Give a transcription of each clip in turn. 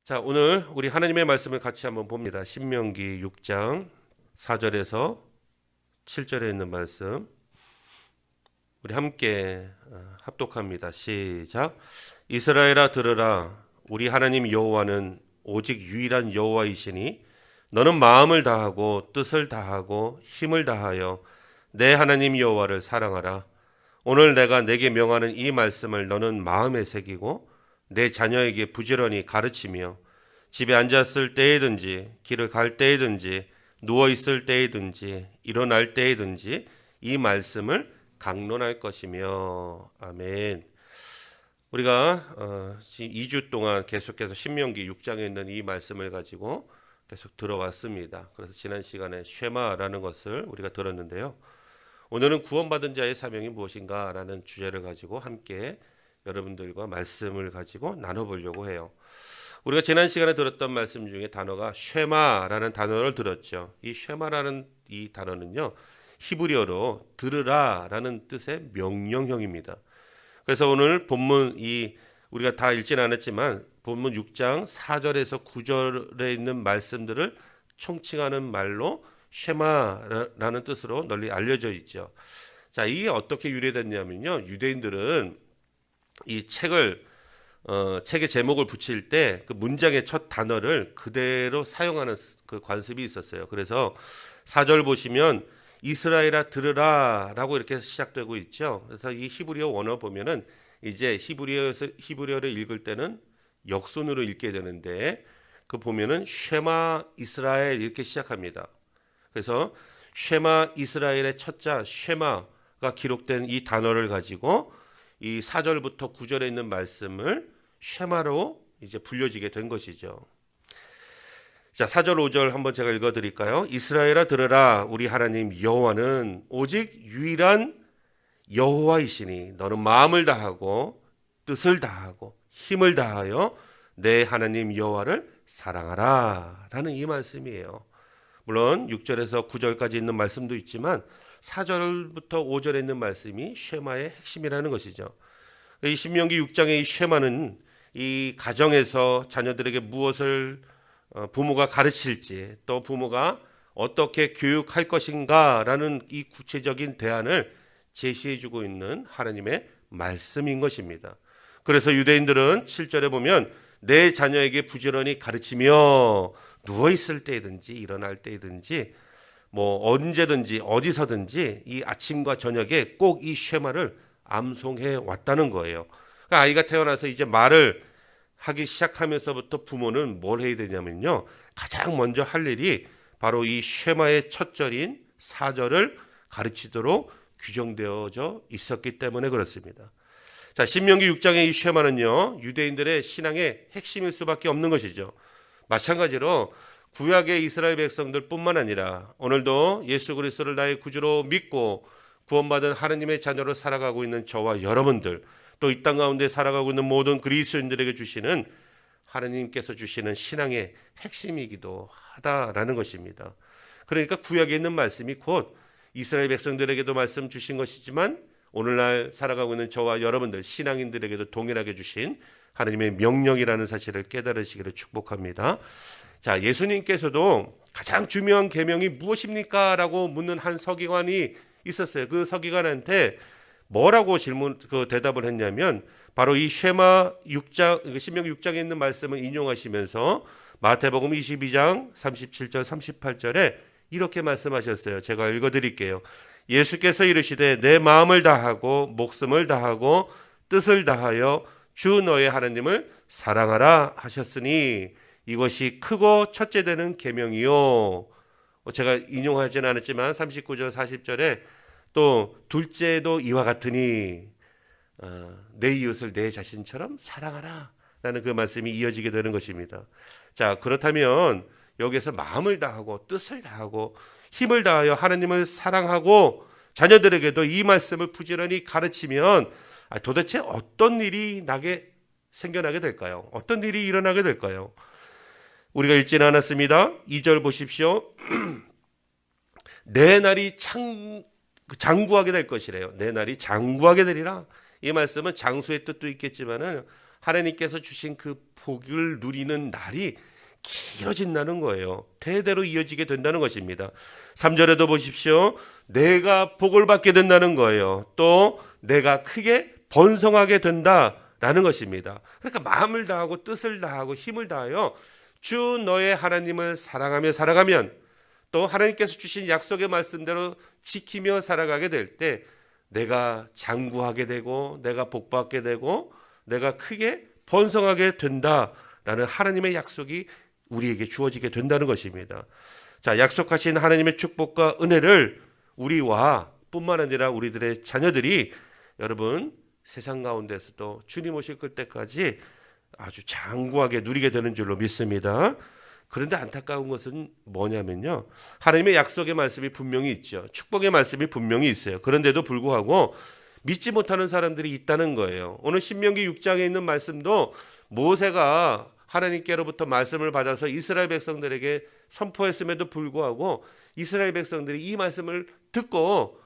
자, 오늘 우리 하나님의 말씀을 같이 한번 봅니다. 신명기 6장 4절에서 7절에 있는 말씀 우리 함께 합독합니다. 시작. 이스라엘아 들으라. 우리 하나님 여호와는 오직 유일한 여호와이시니 너는 마음을 다하고 뜻을 다하고 힘을 다하여 내 하나님 여호와를 사랑하라. 오늘 내가 내게 명하는 이 말씀을 너는 마음에 새기고 내 자녀에게 부지런히 가르치며 집에 앉았을 때에든지 길을 갈 때에든지 누워 있을 때에든지 일어날 때에든지 이 말씀을 강론할 것이며. 아멘. 우리가 2주 동안 계속해서 신명기 6장에 있는 이 말씀을 가지고 계속 들어왔습니다. 그래서 지난 시간에 쉐마라는 것을 우리가 들었는데요. 오늘은 구원받은 자의 사명이 무엇인가 라는 주제를 가지고 함께 여러분들과 말씀을 가지고 나눠보려고 해요. 우리가 지난 시간에 들었던 말씀 중에 단어가 쉐마라는 단어를 들었죠. 이 쉐마라는 이 단어는요, 히브리어로 들으라라는 뜻의 명령형입니다. 그래서 오늘 본문 우리가 다 읽지는 않았지만 본문 6장 4절에서 9절에 있는 말씀들을 총칭하는 말로 쉐마라는 뜻으로 널리 알려져 있죠. 자, 이게 어떻게 유래됐냐면요, 유대인들은 이 책의 제목을 붙일 때 그 문장의 첫 단어를 그대로 사용하는 그 관습이 있었어요. 그래서 4절 보시면 이스라엘아 들으라 라고 이렇게 시작되고 있죠. 그래서 이 히브리어 원어 보면은 이제 히브리어를 읽을 때는 역순으로 읽게 되는데 그 보면은 쉐마 이스라엘 이렇게 시작합니다. 그래서 쉐마 이스라엘의 첫자 쉐마가 기록된 이 단어를 가지고 이 4절부터 9절에 있는 말씀을 쉐마로 이제 불려지게 된 것이죠. 자, 4절 5절 한번 제가 읽어 드릴까요? 이스라엘아 들으라. 우리 하나님 여호와는 오직 유일한 여호와이시니 너는 마음을 다하고 뜻을 다하고 힘을 다하여 내 하나님 여호와를 사랑하라 라는 이 말씀이에요. 물론 6절에서 9절까지 있는 말씀도 있지만 4절부터 5절에 있는 말씀이 쉐마의 핵심이라는 것이죠. 이 신명기 6장의 이 쉐마는 이 가정에서 자녀들에게 무엇을 부모가 가르칠지 또 부모가 어떻게 교육할 것인가라는 이 구체적인 대안을 제시해주고 있는 하나님의 말씀인 것입니다. 그래서 유대인들은 7절에 보면 내 자녀에게 부지런히 가르치며 누워 있을 때든지 일어날 때든지 뭐 언제든지 어디서든지 이 아침과 저녁에 꼭 이 쉐마를 암송해 왔다는 거예요. 그러니까 아이가 태어나서 이제 말을 하기 시작하면서부터 부모는 뭘 해야 되냐면요, 가장 먼저 할 일이 바로 이 쉐마의 첫 절인 4절을 가르치도록 규정되어져 있었기 때문에 그렇습니다. 자, 신명기 6장의 이 쉐마는요, 유대인들의 신앙의 핵심일 수밖에 없는 것이죠. 마찬가지로 구약의 이스라엘 백성들뿐만 아니라 오늘도 예수 그리스도를 나의 구주로 믿고 구원받은 하나님의 자녀로 살아가고 있는 저와 여러분들, 또 이 땅 가운데 살아가고 있는 모든 그리스도인들에게 주시는 하나님께서 주시는 신앙의 핵심이기도 하다라는 것입니다. 그러니까 구약에 있는 말씀이 곧 이스라엘 백성들에게도 말씀 주신 것이지만 오늘날 살아가고 있는 저와 여러분들 신앙인들에게도 동일하게 주신 하나님의 명령이라는 사실을 깨달으시기를 축복합니다. 자, 예수님께서도 가장 중요한 계명이 무엇입니까? 라고 묻는 한 서기관이 있었어요. 그 서기관한테 뭐라고 대답을 했냐면 바로 이 쉐마 6장, 신명기 6장에 있는 말씀을 인용하시면서 마태복음 22장 37절 38절에 이렇게 말씀하셨어요. 제가 읽어드릴게요. 예수께서 이르시되 내 마음을 다하고 목숨을 다하고 뜻을 다하여 주 너의 하나님을 사랑하라 하셨으니 이것이 크고 첫째 되는 계명이요. 제가 인용하지는 않았지만 39절 40절에 또 둘째도 이와 같으니 내 이웃을 내 자신처럼 사랑하라 라는 그 말씀이 이어지게 되는 것입니다. 자, 그렇다면 여기서 마음을 다하고 뜻을 다하고 힘을 다하여 하나님을 사랑하고 자녀들에게도 이 말씀을 부지런히 가르치면 도대체 어떤 일이 생겨나게 될까요? 어떤 일이 일어나게 될까요? 우리가 읽지는 않았습니다. 2절 보십시오. 내 날이 장구하게 될 것이래요. 내 날이 장구하게 되리라. 이 말씀은 장수의 뜻도 있겠지만은 하나님께서 주신 그 복을 누리는 날이 길어진다는 거예요. 대대로 이어지게 된다는 것입니다. 3절에도 보십시오. 내가 복을 받게 된다는 거예요. 또 내가 크게 번성하게 된다라는 것입니다. 그러니까 마음을 다하고 뜻을 다하고 힘을 다하여 주 너의 하나님을 사랑하며 살아가면, 또 하나님께서 주신 약속의 말씀대로 지키며 살아가게 될 때 내가 장구하게 되고 내가 복받게 되고 내가 크게 번성하게 된다라는 하나님의 약속이 우리에게 주어지게 된다는 것입니다. 자, 약속하신 하나님의 축복과 은혜를 우리와 뿐만 아니라 우리들의 자녀들이 여러분 세상 가운데서도 주님 오실 때까지 아주 장구하게 누리게 되는 줄로 믿습니다. 그런데 안타까운 것은 뭐냐면요, 하나님의 약속의 말씀이 분명히 있죠. 축복의 말씀이 분명히 있어요. 그런데도 불구하고 믿지 못하는 사람들이 있다는 거예요. 오늘 신명기 6장에 있는 말씀도 모세가 하나님께로부터 말씀을 받아서 이스라엘 백성들에게 선포했음에도 불구하고 이스라엘 백성들이 이 말씀을 듣고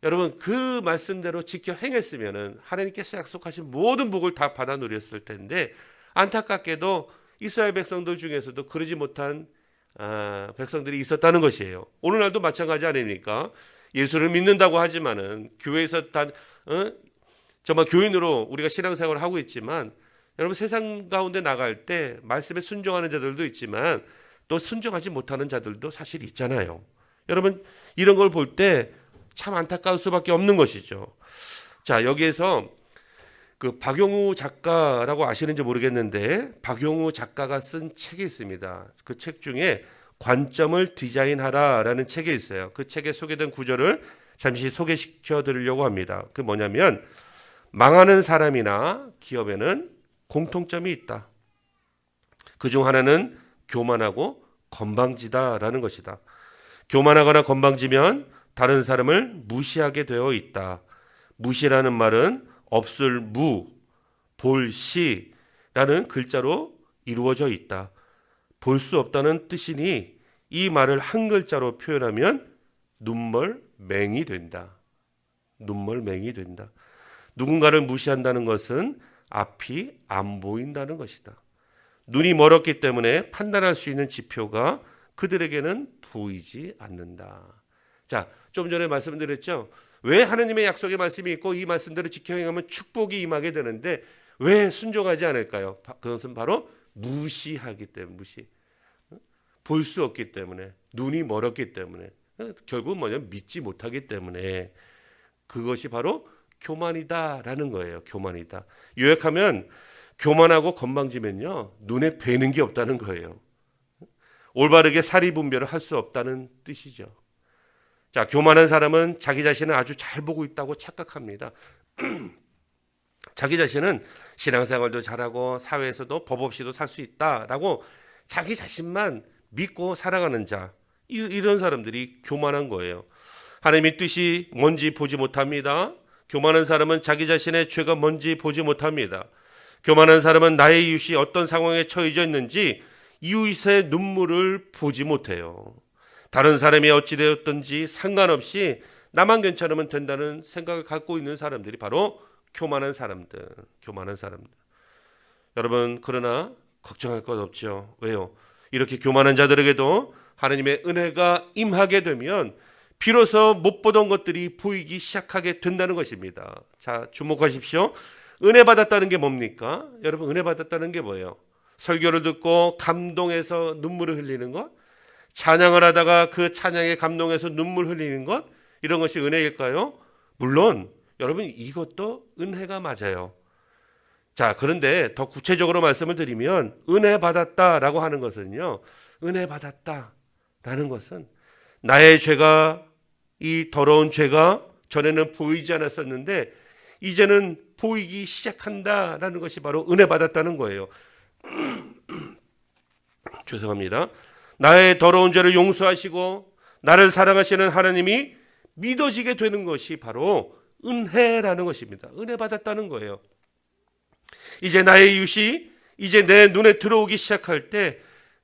여러분 그 말씀대로 지켜 행했으면은 하나님께서 약속하신 모든 복을 다 받아 누렸을 텐데, 안타깝게도 이스라엘 백성들 중에서도 그러지 못한 백성들이 있었다는 것이에요. 오늘날도 마찬가지 아닙니까? 예수를 믿는다고 하지만은 교회에서 정말 교인으로 우리가 신앙생활을 하고 있지만, 여러분 세상 가운데 나갈 때 말씀에 순종하는 자들도 있지만 또 순종하지 못하는 자들도 사실 있잖아요. 여러분 이런 걸 볼 때 참 안타까울 수밖에 없는 것이죠. 자, 여기에서 그 박용우 작가라고 아시는지 모르겠는데 박용우 작가가 쓴 책이 있습니다. 그 책 중에 관점을 디자인하라라는 책이 있어요. 그 책에 소개된 구절을 잠시 소개시켜 드리려고 합니다. 그 뭐냐면, 망하는 사람이나 기업에는 공통점이 있다. 그중 하나는 교만하고 건방지다라는 것이다. 교만하거나 건방지면 다른 사람을 무시하게 되어 있다. 무시라는 말은 없을 무, 볼시라는 글자로 이루어져 있다. 볼 수 없다는 뜻이니 이 말을 한 글자로 표현하면 눈멀맹이 된다. 눈멀맹이 된다. 누군가를 무시한다는 것은 앞이 안 보인다는 것이다. 눈이 멀었기 때문에 판단할 수 있는 지표가 그들에게는 보이지 않는다. 자, 좀 전에 말씀드렸죠. 왜 하나님의 약속의 말씀이 있고 이 말씀대로 지켜 행하면 축복이 임하게 되는데 왜 순종하지 않을까요? 그것은 바로 무시하기 때문에, 무시. 볼 수 없기 때문에, 눈이 멀었기 때문에, 결국 뭐냐면 믿지 못하기 때문에, 그것이 바로 교만이다라는 거예요. 교만이다. 요약하면 교만하고 건방지면요, 눈에 뵈는 게 없다는 거예요. 올바르게 사리 분별을 할 수 없다는 뜻이죠. 자, 교만한 사람은 자기 자신을 아주 잘 보고 있다고 착각합니다. 자기 자신은 신앙생활도 잘하고 사회에서도 법 없이도 살 수 있다라고 자기 자신만 믿고 살아가는 자, 이런 사람들이 교만한 거예요. 하나님의 뜻이 뭔지 보지 못합니다. 교만한 사람은 자기 자신의 죄가 뭔지 보지 못합니다. 교만한 사람은 나의 이웃이 어떤 상황에 처해져 있는지 이웃의 눈물을 보지 못해요. 다른 사람이 어찌되었든지 상관없이 나만 괜찮으면 된다는 생각을 갖고 있는 사람들이 바로 교만한 사람들, 교만한 사람들. 여러분, 그러나 걱정할 것 없죠. 왜요? 이렇게 교만한 자들에게도 하나님의 은혜가 임하게 되면 비로소 못 보던 것들이 보이기 시작하게 된다는 것입니다. 자, 주목하십시오. 은혜 받았다는 게 뭡니까? 여러분, 은혜 받았다는 게 뭐예요? 설교를 듣고 감동해서 눈물을 흘리는 것? 찬양을 하다가 그 찬양에 감동해서 눈물 흘리는 것? 이런 것이 은혜일까요? 물론 여러분 이것도 은혜가 맞아요. 자, 그런데 더 구체적으로 말씀을 드리면 은혜 받았다라고 하는 것은요, 은혜 받았다라는 것은 나의 죄가, 이 더러운 죄가 전에는 보이지 않았었는데 이제는 보이기 시작한다라는 것이 바로 은혜 받았다는 거예요. 죄송합니다. 나의 더러운 죄를 용서하시고 나를 사랑하시는 하나님이 믿어지게 되는 것이 바로 은혜라는 것입니다. 은혜 받았다는 거예요. 이제 나의 이웃이 이제 내 눈에 들어오기 시작할 때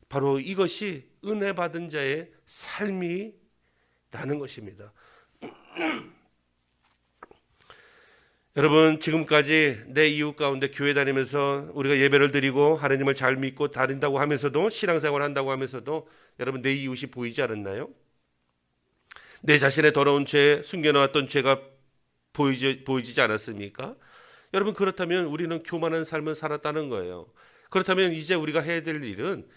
바로 이것이 은혜 받은 자의 삶이라는 것입니다. 여러분, 지금까지 내 이웃 가운데 교회 다니면서 우리가 예배를 드리고 하나님을 잘 믿고 다닌다고 하면서도, 신앙생활 한다고 하면서도 여러분 내 이웃이 보이지 않았나요? 내 자신의 더러운 죄, 숨겨놓았던 죄가 보이지 않았습니까? 여러분, 그렇다면 우리는 교만한 삶을 살았다는 거예요. 그렇다면 이제 우리가 해야 될 일은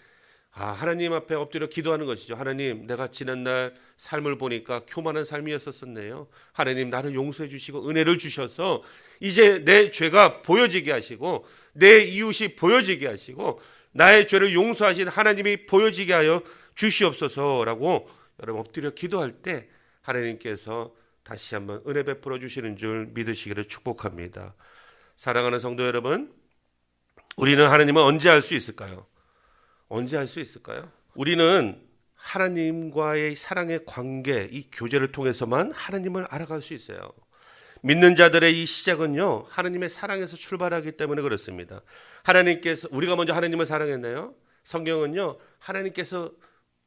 하나님 앞에 엎드려 기도하는 것이죠. 하나님, 내가 지난날 삶을 보니까 교만한 삶이었었네요. 하나님, 나를 용서해 주시고 은혜를 주셔서 이제 내 죄가 보여지게 하시고 내 이웃이 보여지게 하시고 나의 죄를 용서하신 하나님이 보여지게 하여 주시옵소서라고 여러분 엎드려 기도할 때 하나님께서 다시 한번 은혜 베풀어 주시는 줄 믿으시기를 축복합니다. 사랑하는 성도 여러분, 우리는 하나님을 언제 알 수 있을까요? 언제 알 수 있을까요? 우리는 하나님과의 사랑의 관계, 이 교제를 통해서만 하나님을 알아갈 수 있어요. 믿는 자들의 이 시작은요, 하나님의 사랑에서 출발하기 때문에 그렇습니다. 하나님께서, 우리가 먼저 하나님을 사랑했나요? 성경은요, 하나님께서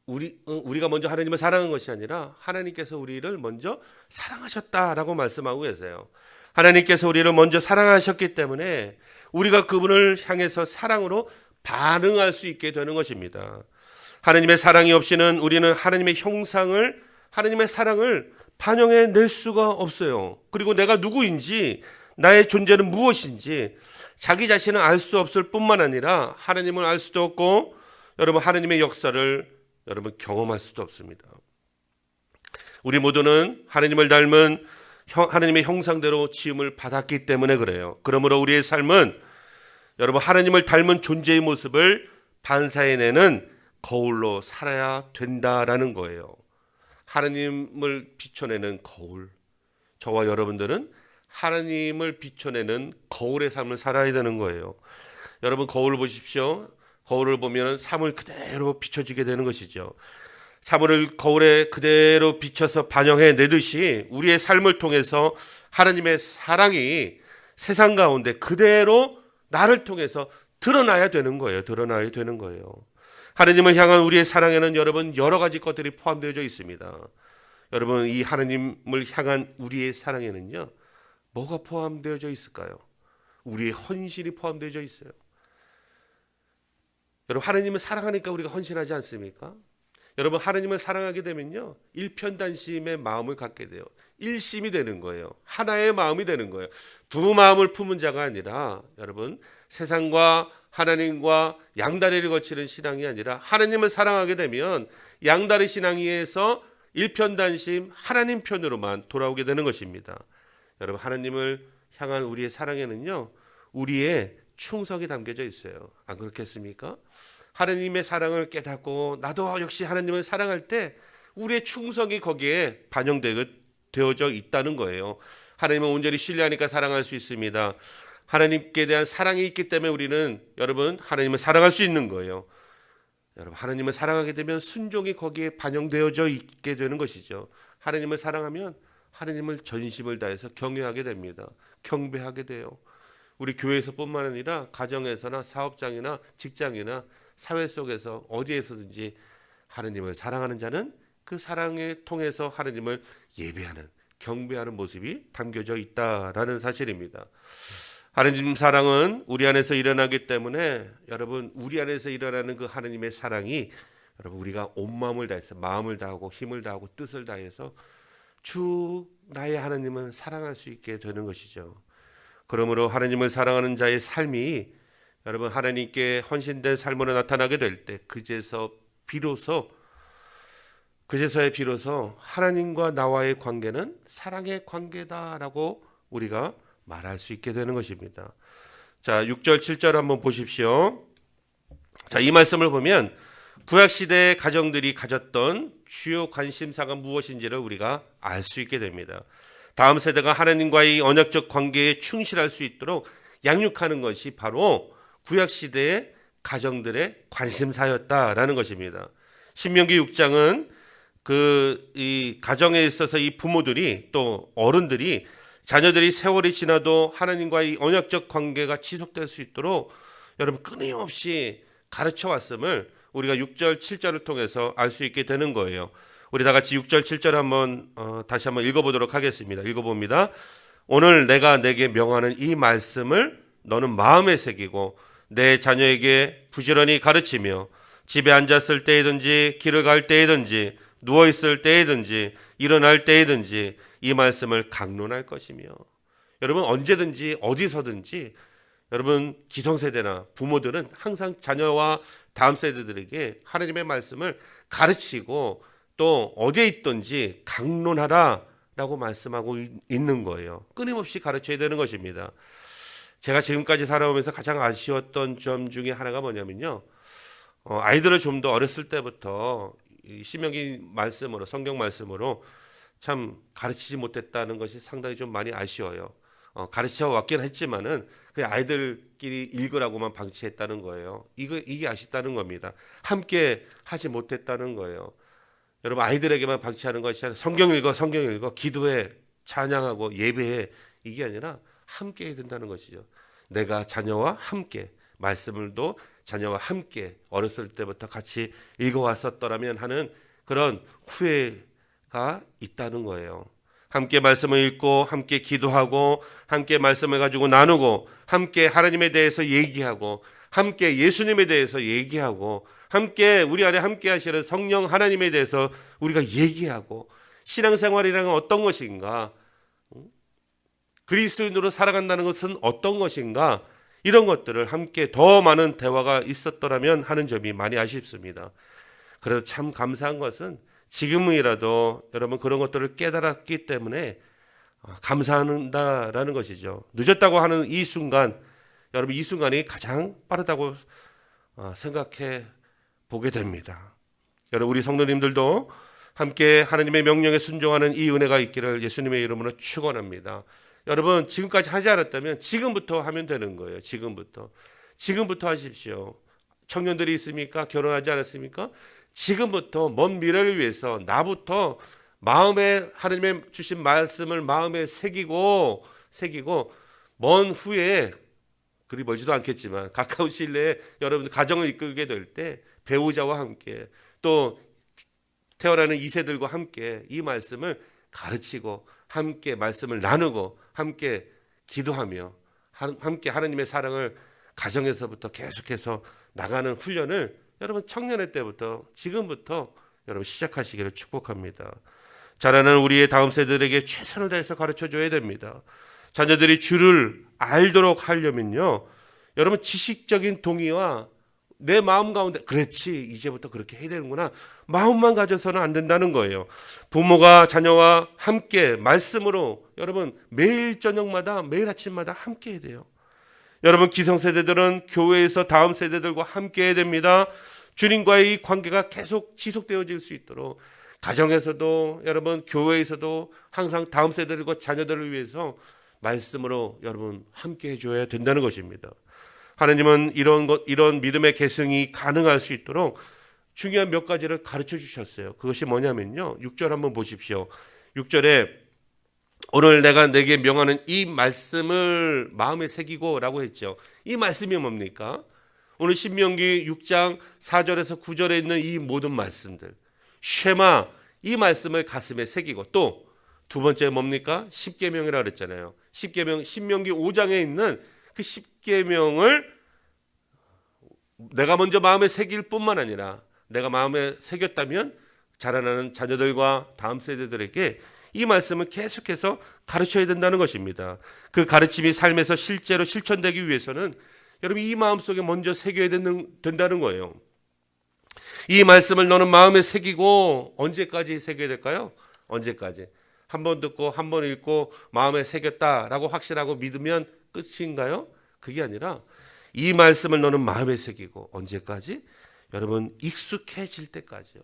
우리가 먼저 하나님을 사랑한 것이 아니라 하나님께서 우리를 먼저 사랑하셨다라고 말씀하고 계세요. 하나님께서 우리를 먼저 사랑하셨기 때문에 우리가 그분을 향해서 사랑으로 반응할 수 있게 되는 것입니다. 하나님의 사랑이 없이는 우리는 하나님의 형상을, 하나님의 사랑을 반영해 낼 수가 없어요. 그리고 내가 누구인지, 나의 존재는 무엇인지 자기 자신은 알 수 없을 뿐만 아니라 하나님을 알 수도 없고 여러분 하나님의 역사를 여러분 경험할 수도 없습니다. 우리 모두는 하나님을 닮은 하나님의 형상대로 지음을 받았기 때문에 그래요. 그러므로 우리의 삶은 여러분 하나님을 닮은 존재의 모습을 반사해내는 거울로 살아야 된다라는 거예요. 하나님을 비춰내는 거울. 저와 여러분들은 하나님을 비춰내는 거울의 삶을 살아야 되는 거예요. 여러분 거울을 보십시오. 거울을 보면 사물 그대로 비춰지게 되는 것이죠. 사물을 거울에 그대로 비춰서 반영해 내듯이 우리의 삶을 통해서 하나님의 사랑이 세상 가운데 그대로 나를 통해서 드러나야 되는 거예요. 드러나야 되는 거예요. 하나님을 향한 우리의 사랑에는 여러분 여러 가지 것들이 포함되어 있습니다. 여러분 이 하나님을 향한 우리의 사랑에는요, 뭐가 포함되어 있을까요? 우리의 헌신이 포함되어 있어요. 여러분 하나님을 사랑하니까 우리가 헌신하지 않습니까? 여러분 하나님을 사랑하게 되면요, 일편단심의 마음을 갖게 돼요. 일심이 되는 거예요. 하나의 마음이 되는 거예요. 두 마음을 품은 자가 아니라 여러분 세상과 하나님과 양다리를 거치는 신앙이 아니라 하나님을 사랑하게 되면 양다리 신앙에서 일편단심 하나님 편으로만 돌아오게 되는 것입니다. 여러분 하나님을 향한 우리의 사랑에는요, 우리의 충성이 담겨져 있어요. 안 그렇겠습니까? 하나님의 사랑을 깨닫고 나도 역시 하나님을 사랑할 때 우리의 충성이 거기에 반영되어져 있다는 거예요. 하나님을 온전히 신뢰하니까 사랑할 수 있습니다. 하나님께 대한 사랑이 있기 때문에 우리는 여러분 하나님을 사랑할 수 있는 거예요. 여러분 하나님을 사랑하게 되면 순종이 거기에 반영되어져 있게 되는 것이죠. 하나님을 사랑하면 하나님을 전심을 다해서 경외하게 됩니다. 경배하게 돼요. 우리 교회에서뿐만 아니라 가정에서나 사업장이나 직장이나 사회 속에서 어디에서든지 하나님을 사랑하는 자는 그 사랑에 통해서 하나님을 예배하는, 경배하는 모습이 담겨져 있다라는 사실입니다. 하나님 사랑은 우리 안에서 일어나기 때문에 여러분 우리 안에서 일어나는 그 하나님의 사랑이 여러분 우리가 온 마음을 다해서 마음을 다하고 힘을 다하고 뜻을 다해서 주 나의 하나님은 사랑할 수 있게 되는 것이죠. 그러므로 하나님을 사랑하는 자의 삶이 여러분 하나님께 헌신된 삶으로 나타나게 될 때 그제서야 비로소 하나님과 나와의 관계는 사랑의 관계다라고 우리가 말할 수 있게 되는 것입니다. 자, 6절 7절 한번 보십시오. 자, 이 말씀을 보면 구약시대의 가정들이 가졌던 주요 관심사가 무엇인지를 우리가 알 수 있게 됩니다. 다음 세대가 하나님과의 언약적 관계에 충실할 수 있도록 양육하는 것이 바로 구약시대의 가정들의 관심사였다라는 것입니다. 신명기 6장은 이 가정에 있어서 이 부모들이 또 어른들이 자녀들이 세월이 지나도 하나님과의 언약적 관계가 지속될 수 있도록 여러분 끊임없이 가르쳐 왔음을 우리가 6절 7절을 통해서 알 수 있게 되는 거예요. 우리 다 같이 6절 7절 한번 다시 한번 읽어보도록 하겠습니다. 읽어봅니다. 오늘 내가 내게 명하는 이 말씀을 너는 마음에 새기고 내 자녀에게 부지런히 가르치며 집에 앉았을 때이든지 길을 갈 때이든지 누워있을 때이든지 일어날 때이든지 이 말씀을 강론할 것이며. 여러분, 언제든지 어디서든지 여러분 기성세대나 부모들은 항상 자녀와 다음 세대들에게 하나님의 말씀을 가르치고 또 어디에 있든지 강론하라 라고 말씀하고 있는 거예요. 끊임없이 가르쳐야 되는 것입니다. 제가 지금까지 살아오면서 가장 아쉬웠던 점 중에 하나가 뭐냐면요, 아이들을 좀 더 어렸을 때부터 이 신명기 말씀으로, 성경 말씀으로 참 가르치지 못했다는 것이 상당히 좀 많이 아쉬워요. 가르쳐 왔긴 했지만은 그 아이들끼리 읽으라고만 방치했다는 거예요. 이게 아쉽다는 겁니다. 함께 하지 못했다는 거예요. 여러분, 아이들에게만 방치하는 것이 아니라 성경 읽어, 기도해, 찬양하고 예배해, 이게 아니라 함께 해야 된다는 것이죠. 내가 자녀와 함께 말씀을도 자녀와 함께 어렸을 때부터 같이 읽어왔었더라면 하는 그런 후회가 있다는 거예요. 함께 말씀을 읽고 함께 기도하고 함께 말씀을 가지고 나누고 함께 하나님에 대해서 얘기하고 함께 예수님에 대해서 얘기하고 함께 우리 안에 함께 하시는 성령 하나님에 대해서 우리가 얘기하고 신앙생활이라는 어떤 것인가, 그리스도인으로 살아간다는 것은 어떤 것인가, 이런 것들을 함께 더 많은 대화가 있었더라면 하는 점이 많이 아쉽습니다. 그래도 참 감사한 것은 지금이라도 여러분 그런 것들을 깨달았기 때문에 감사한다라는 것이죠. 늦었다고 하는 이 순간, 여러분 이 순간이 가장 빠르다고 생각해 보게 됩니다. 여러분, 우리 성도님들도 함께 하나님의 명령에 순종하는 이 은혜가 있기를 예수님의 이름으로 축원합니다. 여러분, 지금까지 하지 않았다면 지금부터 하면 되는 거예요. 지금부터 하십시오. 청년들이 있습니까? 결혼하지 않았습니까? 지금부터 먼 미래를 위해서 나부터 마음에 하나님의 주신 말씀을 마음에 새기고 먼 후에, 그리 멀지도 않겠지만 가까운 시일 내에 여러분 가정을 이끌게 될 때 배우자와 함께 또 태어나는 2세들과 함께 이 말씀을 가르치고 함께 말씀을 나누고 함께 기도하며 함께 하나님의 사랑을 가정에서부터 계속해서 나가는 훈련을 여러분 청년의 때부터 지금부터 여러분 시작하시기를 축복합니다. 자라는 우리의 다음 세대들에게 최선을 다해서 가르쳐줘야 됩니다. 자녀들이 주를 알도록 하려면요, 여러분 지식적인 동의와 내 마음 가운데 그렇지 이제부터 그렇게 해야 되는구나 마음만 가져서는 안 된다는 거예요. 부모가 자녀와 함께 말씀으로 여러분 매일 저녁마다 매일 아침마다 함께 해야 돼요. 여러분, 기성세대들은 교회에서 다음 세대들과 함께 해야 됩니다. 주님과의 이 관계가 계속 지속되어질 수 있도록 가정에서도 여러분 교회에서도 항상 다음 세대들과 자녀들을 위해서 말씀으로 여러분 함께 해줘야 된다는 것입니다. 하나님은 이런 믿음의 계승이 가능할 수 있도록 중요한 몇 가지를 가르쳐 주셨어요. 그것이 뭐냐면요, 6절 한번 보십시오. 6절에 오늘 내가 내게 명하는 이 말씀을 마음에 새기고 라고 했죠. 이 말씀이 뭡니까? 오늘 신명기 6장 4절에서 9절에 있는 이 모든 말씀들, 쉐마, 이 말씀을 가슴에 새기고, 또 두 번째 뭡니까? 십계명이라고 그랬잖아요. 십계명, 신명기 5장에 있는 그 십계명을 내가 먼저 마음에 새길 뿐만 아니라 내가 마음에 새겼다면 자라나는 자녀들과 다음 세대들에게 이 말씀을 계속해서 가르쳐야 된다는 것입니다. 그 가르침이 삶에서 실제로 실천되기 위해서는 여러분 이 마음속에 먼저 새겨야 된다는 거예요. 이 말씀을 너는 마음에 새기고, 언제까지 새겨야 될까요? 언제까지? 한 번 듣고 한 번 읽고 마음에 새겼다라고 확신하고 믿으면 끝인가요? 그게 아니라 이 말씀을 너는 마음에 새기고, 언제까지? 여러분 익숙해질 때까지요.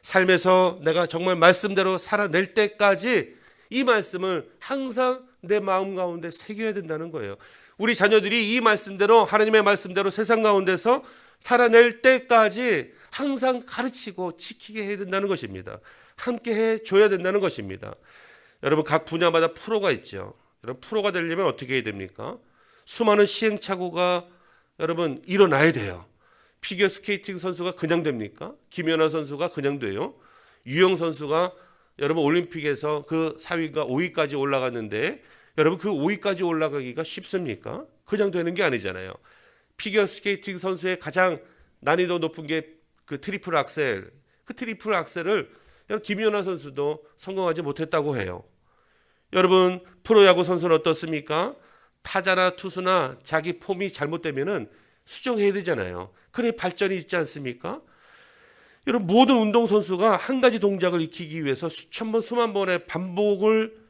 삶에서 내가 정말 말씀대로 살아낼 때까지 이 말씀을 항상 내 마음 가운데 새겨야 된다는 거예요. 우리 자녀들이 이 말씀대로, 하나님의 말씀대로 세상 가운데서 살아낼 때까지 항상 가르치고 지키게 해야 된다는 것입니다. 함께 해줘야 된다는 것입니다. 여러분, 각 분야마다 프로가 있죠. 여러분, 프로가 되려면 어떻게 해야 됩니까? 수많은 시행착오가 여러분 일어나야 돼요. 피겨 스케이팅 선수가 그냥 됩니까? 김연아 선수가 그냥 돼요? 유영 선수가 여러분 올림픽에서 그 4위가 5위까지 올라갔는데 여러분 그 5위까지 올라가기가 쉽습니까? 그냥 되는 게 아니잖아요. 피겨 스케이팅 선수의 가장 난이도 높은 게 그 트리플 악셀. 그 트리플 악셀을 김연아 선수도 성공하지 못했다고 해요. 여러분 프로야구 선수는 어떻습니까? 타자나 투수나 자기 폼이 잘못되면은 수정해야 되잖아요. 그래 발전이 있지 않습니까? 여러분 모든 운동선수가 한 가지 동작을 익히기 위해서 수천 번 수만 번의 반복을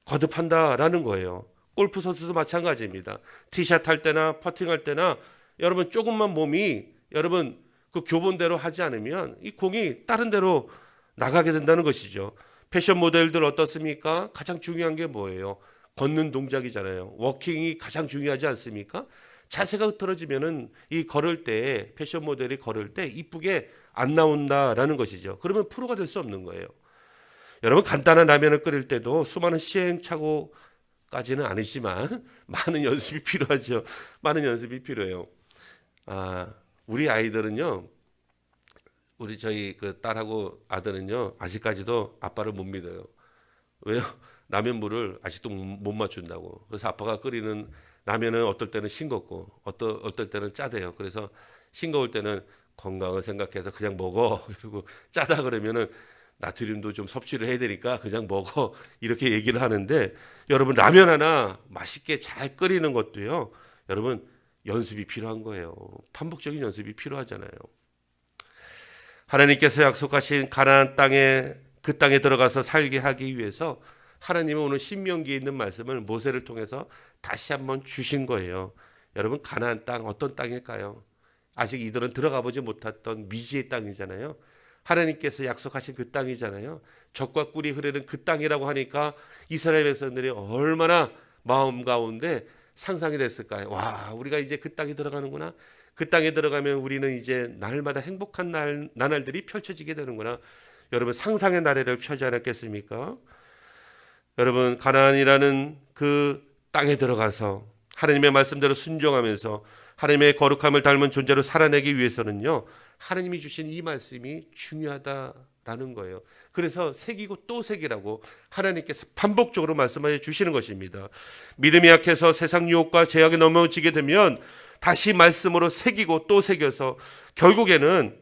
거듭한다라는 거예요. 골프 선수도 마찬가지입니다. 티샷 할 때나 퍼팅할 때나 여러분 조금만 몸이 여러분 그 교본대로 하지 않으면 이 공이 다른 데로 나가게 된다는 것이죠. 패션 모델들 어떻습니까? 가장 중요한 게 뭐예요? 걷는 동작이잖아요. 워킹이 가장 중요하지 않습니까? 자세가 흐트러지면은 이 걸을 때 패션 모델이 걸을 때 이쁘게 안 나온다라는 것이죠. 그러면 프로가 될 수 없는 거예요. 여러분 간단한 라면을 끓일 때도 수많은 시행착오까지는 아니지만 많은 연습이 필요하죠. 많은 연습이 필요해요. 우리 아이들은요, 우리 저희 그 딸하고 아들은요 아직까지도 아빠를 못 믿어요. 왜요? 라면 물을 아직도 못 맞춘다고. 그래서 아빠가 끓이는 라면은 어떨 때는 싱겁고 어떨 때는 짜대요. 그래서 싱거울 때는 건강을 생각해서 그냥 먹어. 그리고 짜다 그러면은 나트륨도 좀 섭취를 해야 되니까 그냥 먹어. 이렇게 얘기를 하는데 여러분 라면 하나 맛있게 잘 끓이는 것도요. 여러분 연습이 필요한 거예요. 반복적인 연습이 필요하잖아요. 하나님께서 약속하신 가나안 땅에 그 땅에 들어가서 살게 하기 위해서 하나님은 오늘 신명기에 있는 말씀을 모세를 통해서 다시 한번 주신 거예요. 여러분 가나안 땅 어떤 땅일까요? 아직 이들은 들어가 보지 못했던 미지의 땅이잖아요. 하나님께서 약속하신 그 땅이잖아요. 젖과 꿀이 흐르는 그 땅이라고 하니까 이스라엘 백성들이 얼마나 마음 가운데 상상이 됐을까요? 와, 우리가 이제 그 땅에 들어가는구나. 그 땅에 들어가면 우리는 이제 날마다 행복한 나날들이 펼쳐지게 되는구나. 여러분 상상의 나래를 펴지 않았겠습니까? 여러분 가나안이라는 그 땅에 들어가서 하나님의 말씀대로 순종하면서 하나님의 거룩함을 닮은 존재로 살아내기 위해서는요, 하나님이 주신 이 말씀이 중요하다라는 거예요. 그래서 새기고 또 새기라고 하나님께서 반복적으로 말씀해 주시는 것입니다. 믿음이 약해서 세상 유혹과 제약에 넘어지게 되면 다시 말씀으로 새기고 또 새겨서 결국에는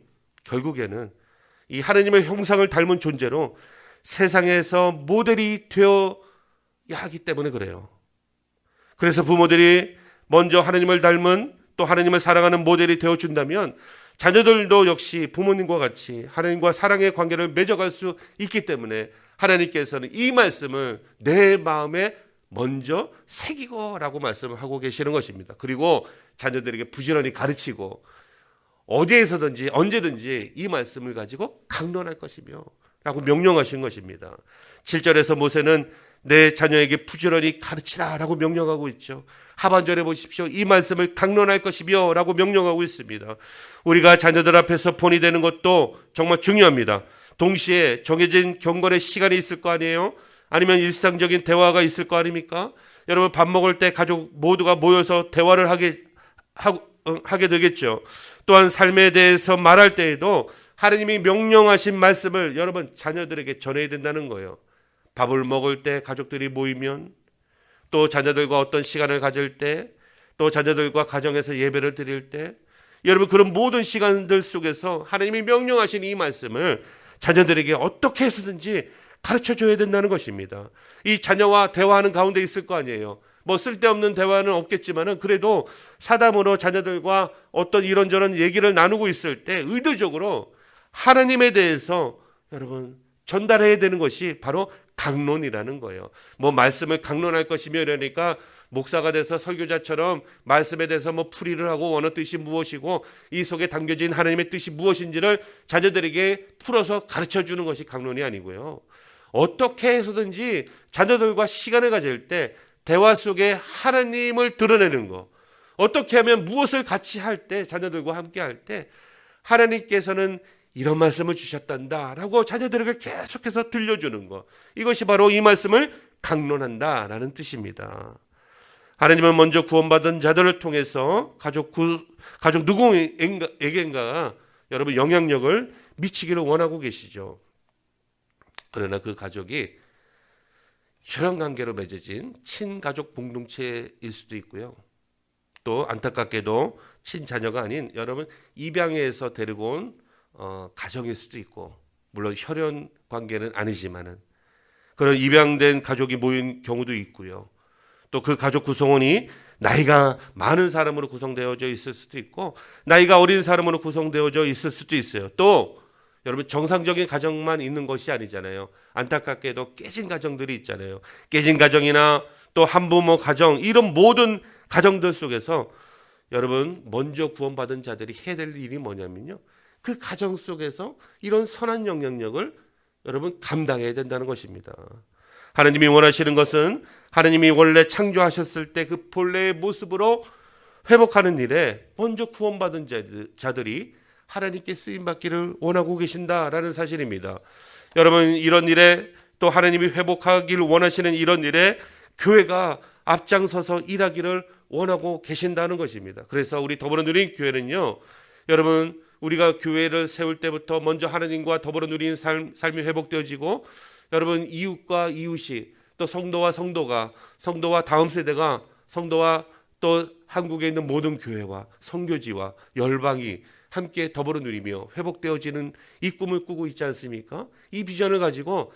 이 하나님의 형상을 닮은 존재로 세상에서 모델이 되어야 하기 때문에 그래요. 그래서 부모들이 먼저 하나님을 닮은 또 하나님을 사랑하는 모델이 되어준다면 자녀들도 역시 부모님과 같이 하나님과 사랑의 관계를 맺어갈 수 있기 때문에 하나님께서는 이 말씀을 내 마음에 먼저 새기고라고 말씀을 하고 계시는 것입니다. 그리고 자녀들에게 부지런히 가르치고 어디에서든지 언제든지 이 말씀을 가지고 강론할 것이며 라고 명령하신 것입니다. 7절에서 모세는 내 자녀에게 부지런히 가르치라 라고 명령하고 있죠. 하반절에 보십시오. 이 말씀을 강론할 것이며 라고 명령하고 있습니다. 우리가 자녀들 앞에서 본이 되는 것도 정말 중요합니다. 동시에 정해진 경건의 시간이 있을 거 아니에요? 아니면 일상적인 대화가 있을 거 아닙니까? 여러분 밥 먹을 때 가족 모두가 모여서 대화를 하게 되겠죠. 또한 삶에 대해서 말할 때에도 하나님이 명령하신 말씀을 여러분 자녀들에게 전해야 된다는 거예요. 밥을 먹을 때 가족들이 모이면, 또 자녀들과 어떤 시간을 가질 때, 또 자녀들과 가정에서 예배를 드릴 때, 여러분 그런 모든 시간들 속에서 하나님이 명령하신 이 말씀을 자녀들에게 어떻게 해서든지 가르쳐줘야 된다는 것입니다. 이 자녀와 대화하는 가운데 있을 거 아니에요. 뭐 쓸데없는 대화는 없겠지만은 그래도 사담으로 자녀들과 어떤 이런저런 얘기를 나누고 있을 때 의도적으로 하나님에 대해서 여러분 전달해야 되는 것이 바로 강론이라는 거예요. 뭐 말씀을 강론할 것이며 이러니까 목사가 돼서 설교자처럼 말씀에 대해서 뭐 풀이를 하고 원어 뜻이 무엇이고 이 속에 담겨진 하나님의 뜻이 무엇인지를 자녀들에게 풀어서 가르쳐 주는 것이 강론이 아니고요. 어떻게 해서든지 자녀들과 시간을 가질 때 대화 속에 하나님을 드러내는 거, 어떻게 하면 무엇을 같이 할 때 자녀들과 함께 할 때 하나님께서는 이런 말씀을 주셨단다라고 자녀들에게 계속해서 들려주는 거, 이것이 바로 이 말씀을 강론한다라는 뜻입니다. 하나님은 먼저 구원받은 자들을 통해서 가족 누구에게인가 여러분 영향력을 미치기를 원하고 계시죠. 그러나 그 가족이 혈연 관계로 맺어진 친가족 공동체일 수도 있고요. 또 안타깝게도 친자녀가 아닌 여러분 입양해서 데리고 온 가정일 수도 있고, 물론 혈연 관계는 아니지만은 그런 입양된 가족이 모인 경우도 있고요. 또 그 가족 구성원이 나이가 많은 사람으로 구성되어져 있을 수도 있고, 나이가 어린 사람으로 구성되어져 있을 수도 있어요. 또 여러분 정상적인 가정만 있는 것이 아니잖아요. 안타깝게도 깨진 가정들이 있잖아요. 깨진 가정이나 또 한부모 가정, 이런 모든 가정들 속에서 여러분 먼저 구원받은 자들이 해야 될 일이 뭐냐면요, 그 가정 속에서 이런 선한 영향력을 여러분 감당해야 된다는 것입니다. 하나님이 원하시는 것은 하나님이 원래 창조하셨을 때 그 본래의 모습으로 회복하는 일에 먼저 구원받은 자들이 하나님께 쓰임받기를 원하고 계신다라는 사실입니다. 여러분 이런 일에, 또 하나님이 회복하기를 원하시는 이런 일에 교회가 앞장서서 일하기를 원하고 계신다는 것입니다. 그래서 우리 더불어 누리는 교회는요, 여러분 우리가 교회를 세울 때부터 먼저 하나님과 더불어 누리는 삶이 회복되어지고, 여러분 이웃과 이웃이, 또 성도와 성도가, 성도와 다음 세대가, 성도와 또 한국에 있는 모든 교회와 선교지와 열방이 함께 더불어 누리며 회복되어지는 이 꿈을 꾸고 있지 않습니까? 이 비전을 가지고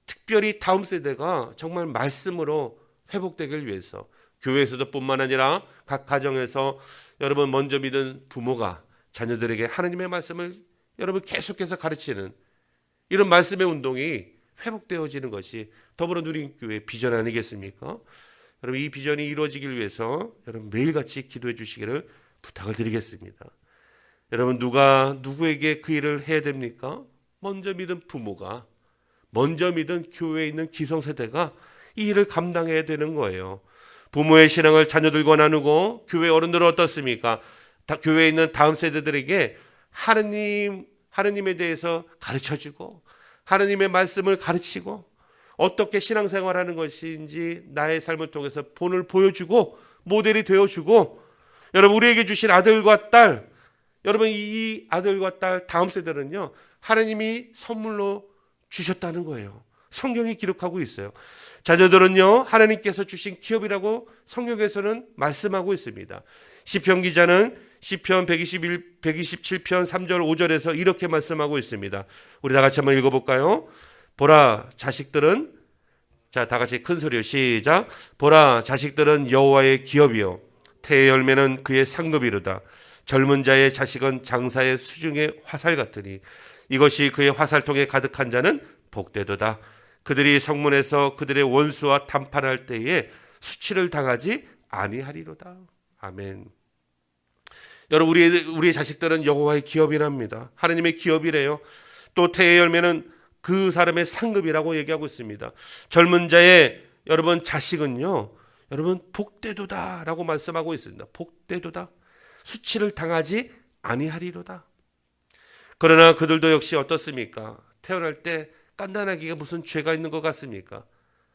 특별히 다음 세대가 정말 말씀으로 회복되길 위해서 교회에서도 뿐만 아니라 각 가정에서 여러분 먼저 믿은 부모가 자녀들에게 하나님의 말씀을 여러분 계속해서 가르치는 이런 말씀의 운동이 회복되어지는 것이 더불어 누리는 교회의 비전 아니겠습니까? 여러분 이 비전이 이루어지길 위해서 여러분 매일같이 기도해 주시기를 부탁을 드리겠습니다. 여러분 누가 누구에게 그 일을 해야 됩니까? 먼저 믿은 부모가, 먼저 믿은 교회에 있는 기성세대가 이 일을 감당해야 되는 거예요. 부모의 신앙을 자녀들과 나누고, 교회 어른들은 어떻습니까? 교회에 있는 다음 세대들에게 하나님에 대해서 가르쳐주고, 하나님의 말씀을 가르치고, 어떻게 신앙생활하는 것인지 나의 삶을 통해서 본을 보여주고 모델이 되어주고, 여러분 우리에게 주신 아들과 딸, 여러분 이 아들과 딸 다음 세대는요, 하나님이 선물로 주셨다는 거예요. 성경이 기록하고 있어요. 자녀들은요, 하나님께서 주신 기업이라고 성경에서는 말씀하고 있습니다. 시편 기자는 시편 127편 3절 5절에서 이렇게 말씀하고 있습니다. 우리 다 같이 한번 읽어볼까요? 보라 자식들은, 자 다 같이 큰 소리로 시작. 보라 자식들은 여호와의 기업이요 태의 열매는 그의 상급이로다. 젊은 자의 자식은 장사의 수중의 화살 같으니 이것이 그의 화살통에 가득한 자는 복되도다. 그들이 성문에서 그들의 원수와談판할 때에 수치를 당하지 아니하리로다. 아멘. 여러분 우리의 자식들은 여호와의 기업이랍니다. 하나님의 기업이래요. 또 태의 열매는 그 사람의 상급이라고 얘기하고 있습니다. 젊은 자의 여러분 자식은요, 여러분 복되도다라고 말씀하고 있습니다. 복되도다. 수치를 당하지 아니하리로다. 그러나 그들도 역시 어떻습니까? 태어날 때 깐단하기가 무슨 죄가 있는 것 같습니까?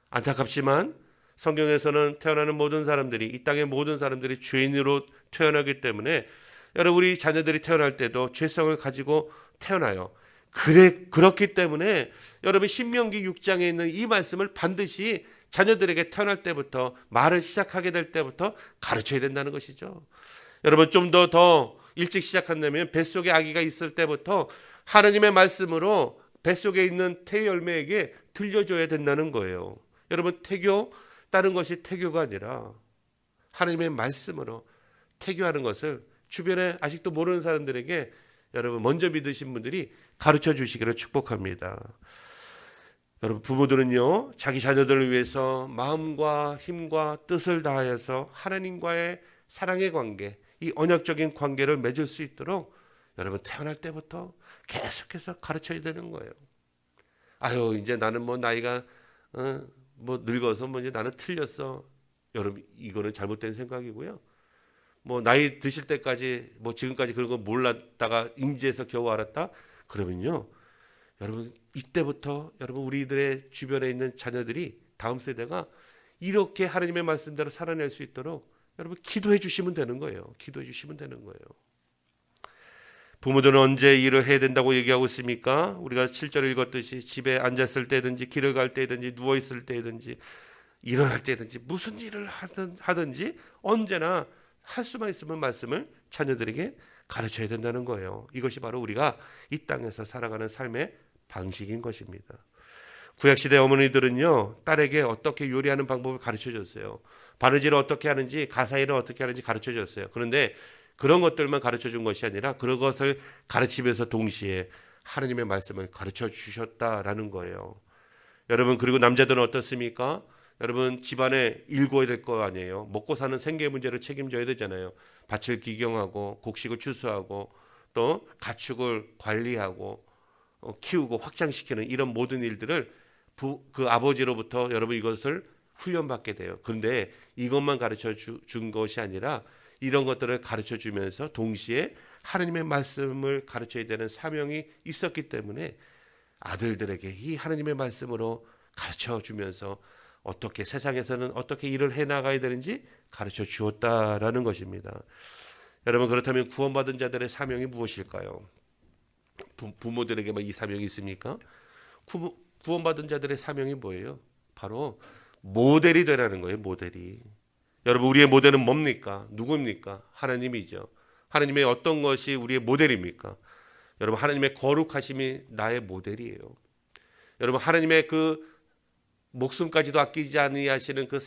안타깝지만 성경에서는 태어나는 모든 사람들이, 이 땅의 모든 사람들이 죄인으로 태어나기 때문에 여러분 우리 자녀들이 태어날 때도 죄성을 가지고 태어나요. 그렇기 때문에 여러분 신명기 6장에 있는 이 말씀을 반드시 자녀들에게 태어날 때부터, 말을 시작하게 될 때부터 가르쳐야 된다는 것이죠. 여러분 좀 더 일찍 시작한다면 뱃속에 아기가 있을 때부터 하나님의 말씀으로 뱃속에 있는 태 열매에게 들려줘야 된다는 거예요. 여러분 태교, 다른 것이 태교가 아니라 하나님의 말씀으로 태교하는 것을 주변에 아직도 모르는 사람들에게 여러분 먼저 믿으신 분들이 가르쳐 주시기를 축복합니다. 여러분 부모들은요, 자기 자녀들을 위해서 마음과 힘과 뜻을 다하여서 하나님과의 사랑의 관계, 이 언약적인 관계를 맺을 수 있도록 여러분 태어날 때부터 계속해서 가르쳐야 되는 거예요. 아유 이제 나는 뭐 나이가 뭐 늙어서 뭐 이제 나는 틀렸어. 여러분 이거는 잘못된 생각이고요. 뭐 나이 드실 때까지 뭐 지금까지 그런 거 몰랐다가 인지해서 겨우 알았다. 그러면요, 여러분 이때부터 여러분 우리들의 주변에 있는 자녀들이, 다음 세대가 이렇게 하나님의 말씀대로 살아낼 수 있도록 여러분 기도해 주시면 되는 거예요. 기도해 주시면 되는 거예요. 부모들은 언제 일을 해야 된다고 얘기하고 있습니까? 우리가 7절을 읽었듯이 집에 앉았을 때든지 길을 갈 때든지 누워있을 때든지 일어날 때든지 무슨 일을 하든지 언제나 할 수만 있으면 말씀을 자녀들에게 가르쳐야 된다는 거예요. 이것이 바로 우리가 이 땅에서 살아가는 삶의 방식인 것입니다. 구약시대 어머니들은요, 딸에게 어떻게 요리하는 방법을 가르쳐줬어요. 바느질을 어떻게 하는지, 가사일을 어떻게 하는지 가르쳐줬어요. 그런데 그런 것들만 가르쳐준 것이 아니라 그런 것을 가르치면서 동시에 하나님의 말씀을 가르쳐 주셨다라는 거예요. 여러분, 그리고 남자들은 어떻습니까? 여러분, 집안에 일궈야 될 거 아니에요. 먹고 사는 생계 문제를 책임져야 되잖아요. 밭을 기경하고 곡식을 추수하고 또 가축을 관리하고 키우고 확장시키는 이런 모든 일들을 그 아버지로부터 여러분 이것을 훈련받게 돼요. 그런데 이것만 가르쳐 준 것이 아니라 이런 것들을 가르쳐 주면서 동시에 하나님의 말씀을 가르쳐야 되는 사명이 있었기 때문에 아들들에게 이 하나님의 말씀으로 가르쳐 주면서 어떻게 세상에서는 어떻게 일을 해나가야 되는지 가르쳐 주었다라는 것입니다. 여러분, 그렇다면 구원받은 자들의 사명이 무엇일까요? 부모들에게만 이 사명이 있습니까? 구원받은 자들의 사명이 뭐예요? 바로 모델이 되라는 거예요. 모델이. 여러분, 우리의 모델은 뭡니까? 누구입니까? 하나님이죠. 하나님의 어떤 것이 우리의 모델입니까? 여러분, 하나님의 거룩하심이 나의 모델이에요. 여러분, 하나님의 그 목숨까지도 아끼지 아니하시는 그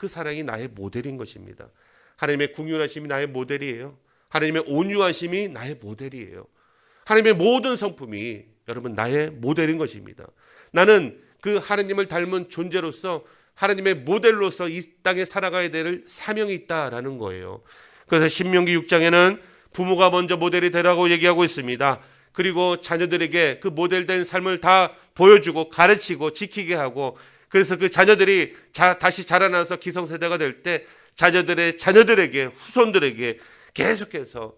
사랑이 나의 모델인 것입니다. 하나님의 긍휼하심이 나의 모델이에요. 하나님의 온유하심이 나의 모델이에요. 하나님의 모든 성품이 여러분 나의 모델인 것입니다. 나는 그 하나님을 닮은 존재로서 하나님의 모델로서 이 땅에 살아가야 될 사명이 있다라는 거예요. 그래서 신명기 6장에는 부모가 먼저 모델이 되라고 얘기하고 있습니다. 그리고 자녀들에게 그 모델된 삶을 다 보여주고 가르치고 지키게 하고, 그래서 그 자녀들이 다시 자라나서 기성세대가 될 때 자녀들의 자녀들에게, 후손들에게 계속해서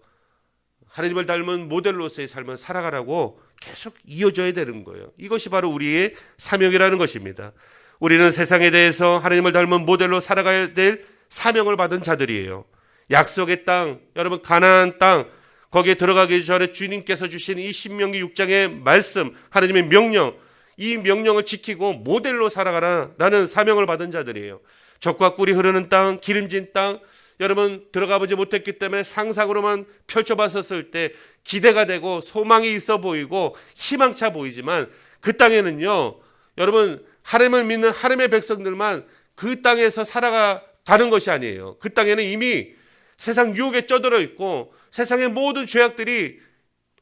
하나님을 닮은 모델로서의 삶을 살아가라고 계속 이어져야 되는 거예요. 이것이 바로 우리의 사명이라는 것입니다. 우리는 세상에 대해서 하나님을 닮은 모델로 살아가야 될 사명을 받은 자들이에요. 약속의 땅, 여러분 가나안 땅, 거기에 들어가기 전에 주님께서 주신 이 신명기 6장의 말씀, 하나님의 명령, 이 명령을 지키고 모델로 살아가라는 사명을 받은 자들이에요. 젖과 꿀이 흐르는 땅, 기름진 땅, 여러분 들어가 보지 못했기 때문에 상상으로만 펼쳐봤었을 때 기대가 되고 소망이 있어 보이고 희망차 보이지만 그 땅에는요, 여러분 하나님을 믿는 하나님의 백성들만 그 땅에서 살아가는 것이 아니에요. 그 땅에는 이미 세상 유혹에 쩌들어 있고 세상의 모든 죄악들이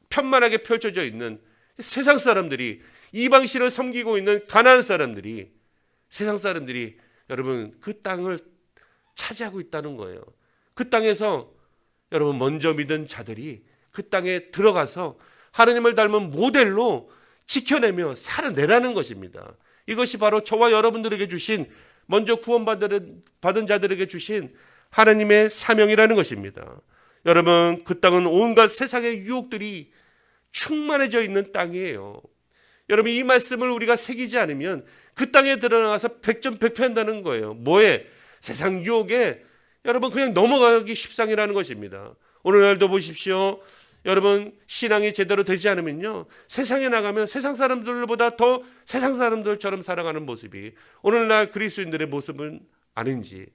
편만하게 펼쳐져 있는 세상 사람들이, 이방신을 섬기고 있는 가나안 사람들이, 세상 사람들이 여러분 그 땅을 차지하고 있다는 거예요. 그 땅에서 여러분 먼저 믿은 자들이 그 땅에 들어가서 하나님을 닮은 모델로 지켜내며 살아내라는 것입니다. 이것이 바로 저와 여러분들에게 주신, 먼저 구원받은 자들에게 주신 하나님의 사명이라는 것입니다. 여러분, 그 땅은 온갖 세상의 유혹들이 충만해져 있는 땅이에요. 여러분, 이 말씀을 우리가 새기지 않으면 그 땅에 들어가서 백전백패한다는 거예요. 뭐에? 세상 유혹에 여러분 그냥 넘어가기 십상이라는 것입니다. 오늘날도 보십시오. 여러분, 신앙이 제대로 되지 않으면요, 세상에 나가면 세상 사람들보다 더 세상 사람들처럼 살아가는 모습이 오늘날 그리스도인들의 모습은 아닌지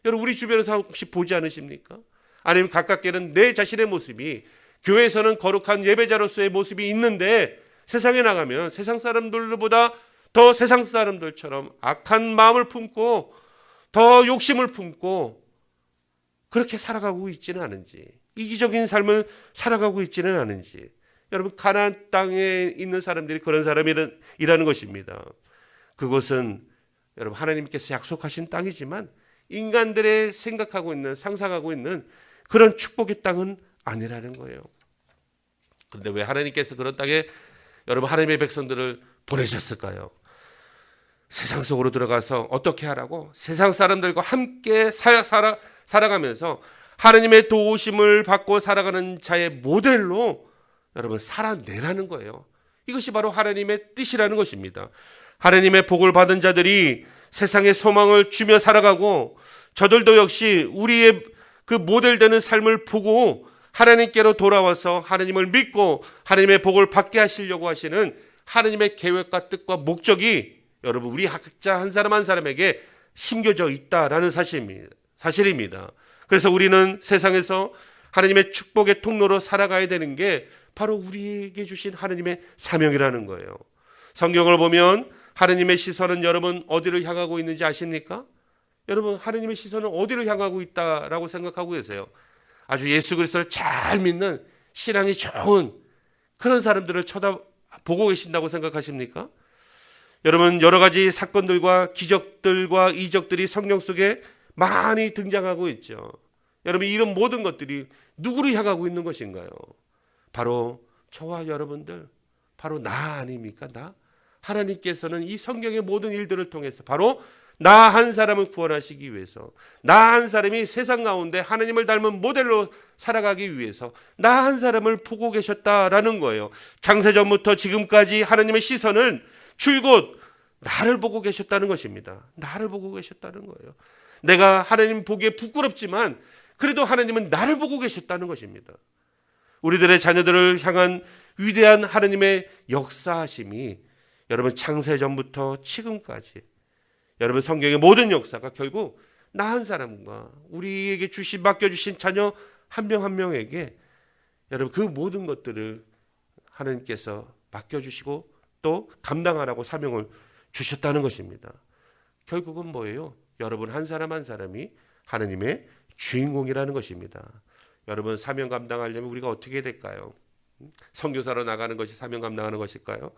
여러분 우리 주변에서 혹시 보지 않으십니까? 아니면 가깝게는 내 자신의 모습이, 교회에서는 거룩한 예배자로서의 모습이 있는데 세상에 나가면 세상 사람들보다 더 세상 사람들처럼 악한 마음을 품고 더 욕심을 품고 그렇게 살아가고 있지는 않은지, 이기적인 삶을 살아가고 있지는 않은지, 여러분 가나안 땅에 있는 사람들이 그런 사람이라는 것입니다. 그것은 여러분 하나님께서 약속하신 땅이지만 인간들의 생각하고 있는, 상상하고 있는 그런 축복의 땅은 아니라는 거예요. 그런데 왜 하나님께서 그런 땅에 여러분 하나님의 백성들을 보내셨을까요? 세상 속으로 들어가서 어떻게 하라고? 세상 사람들과 함께 살아가면서 하나님의 도우심을 받고 살아가는 자의 모델로 여러분 살아내라는 거예요. 이것이 바로 하나님의 뜻이라는 것입니다. 하나님의 복을 받은 자들이 세상에 소망을 주며 살아가고, 저들도 역시 우리의 그 모델되는 삶을 보고 하나님께로 돌아와서 하나님을 믿고 하나님의 복을 받게 하시려고 하시는 하나님의 계획과 뜻과 목적이 여러분 우리 각자 한 사람 한 사람에게 심겨져 있다라는 사실입니다. 그래서 우리는 세상에서 하나님의 축복의 통로로 살아가야 되는 게 바로 우리에게 주신 하나님의 사명이라는 거예요. 성경을 보면 하나님의 시선은 여러분 어디를 향하고 있는지 아십니까? 여러분 하나님의 시선은 어디를 향하고 있다라고 생각하고 계세요? 아주 예수 그리스도를 잘 믿는 신앙이 좋은 그런 사람들을 쳐다보고 계신다고 생각하십니까? 여러분 여러 가지 사건들과 기적들과 이적들이 성경 속에 많이 등장하고 있죠. 여러분 이런 모든 것들이 누구를 향하고 있는 것인가요? 바로 저와 여러분들, 바로 나 아닙니까? 나? 하나님께서는 이 성경의 모든 일들을 통해서 바로 나 한 사람을 구원하시기 위해서, 나 한 사람이 세상 가운데 하나님을 닮은 모델로 살아가기 위해서 나 한 사람을 보고 계셨다라는 거예요. 창세전부터 지금까지 하나님의 시선은 줄곧 나를 보고 계셨다는 것입니다. 나를 보고 계셨다는 거예요. 내가 하나님 보기에 부끄럽지만 그래도 하나님은 나를 보고 계셨다는 것입니다. 우리들의 자녀들을 향한 위대한 하나님의 역사하심이 여러분 창세전부터 지금까지 여러분 성경의 모든 역사가 결국 나 한 사람과 우리에게 맡겨주신 자녀 한 명 한 명에게 여러분 그 모든 것들을 하나님께서 맡겨주시고 또 감당하라고 사명을 주셨다는 것입니다. 결국은 뭐예요? 여러분 한 사람 한 사람이 하나님의 주인공이라는 것입니다. 여러분 사명 감당하려면 우리가 어떻게 해야 될까요? 선교사로 나가는 것이 사명 감당하는 것일까요?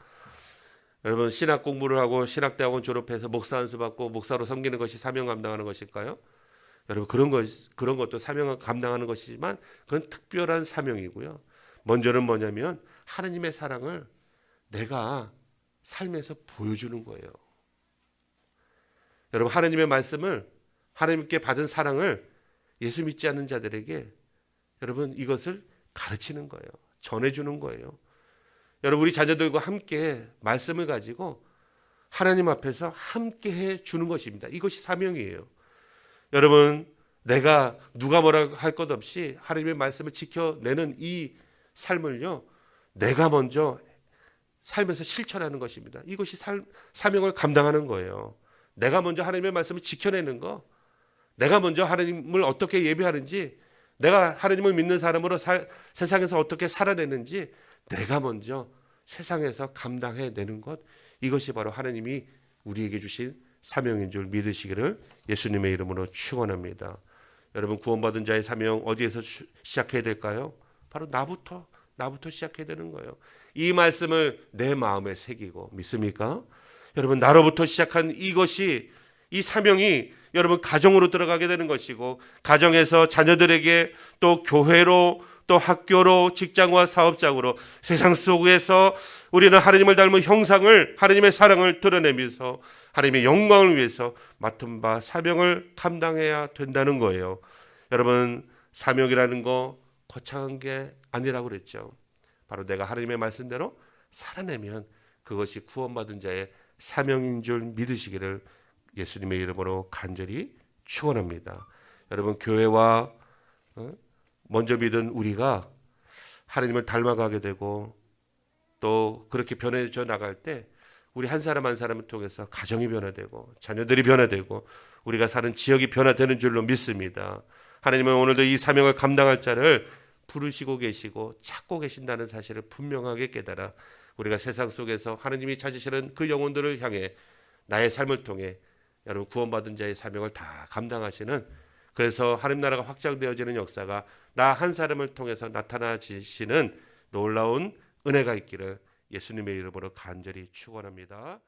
여러분 신학 공부를 하고 신학대학원 졸업해서 목사 안수 받고 목사로 섬기는 것이 사명 감당하는 것일까요? 여러분 그런 것도 사명 감당하는 것이지만 그건 특별한 사명이고요. 먼저는 뭐냐면 하나님의 사랑을 내가 삶에서 보여주는 거예요. 여러분 하나님의 말씀을 하나님께 받은 사랑을 예수 믿지 않는 자들에게 여러분 이것을 가르치는 거예요. 전해주는 거예요. 여러분 우리 자녀들과 함께 말씀을 가지고 하나님 앞에서 함께 해주는 것입니다. 이것이 사명이에요. 여러분 내가 누가 뭐라 할 것 없이 하나님의 말씀을 지켜내는 이 삶을요 내가 먼저 살면서 실천하는 것입니다. 이것이 사명을 감당하는 거예요. 내가 먼저 하나님의 말씀을 지켜내는 거, 내가 먼저 하나님을 어떻게 예배하는지, 내가 하나님을 믿는 사람으로 세상에서 어떻게 살아내는지 내가 먼저 세상에서 감당해내는 것, 이것이 바로 하나님이 우리에게 주신 사명인 줄 믿으시기를 예수님의 이름으로 축원합니다. 여러분 구원받은 자의 사명 어디에서 시작해야 될까요? 바로 나부터 시작해야 되는 거예요. 이 말씀을 내 마음에 새기고 믿습니까? 여러분 나로부터 시작한 이 사명이 여러분 가정으로 들어가게 되는 것이고 가정에서 자녀들에게 또 교회로 또 학교로 직장과 사업장으로 세상 속에서 우리는 하나님을 닮은 형상을 하나님의 사랑을 드러내면서 하나님의 영광을 위해서 맡은 바 사명을 감당해야 된다는 거예요. 여러분 사명이라는 거 거창한 게 아니라고 그랬죠. 바로 내가 하나님의 말씀대로 살아내면 그것이 구원받은 자의 사명인 줄 믿으시기를 예수님의 이름으로 간절히 축원합니다. 여러분 교회와 먼저 믿은 우리가 하나님을 닮아가게 되고 또 그렇게 변해져 나갈 때 우리 한 사람 한 사람을 통해서 가정이 변화되고 자녀들이 변화되고 우리가 사는 지역이 변화되는 줄로 믿습니다. 하나님은 오늘도 이 사명을 감당할 자를 부르시고 계시고 찾고 계신다는 사실을 분명하게 깨달아 우리가 세상 속에서 하나님이 찾으시는 그 영혼들을 향해 나의 삶을 통해 여러분 구원받은 자의 사명을 다 감당하시는, 그래서 하나님 나라가 확장되어지는 역사가 나 한 사람을 통해서 나타나시는 놀라운 은혜가 있기를 예수님의 이름으로 간절히 축원합니다.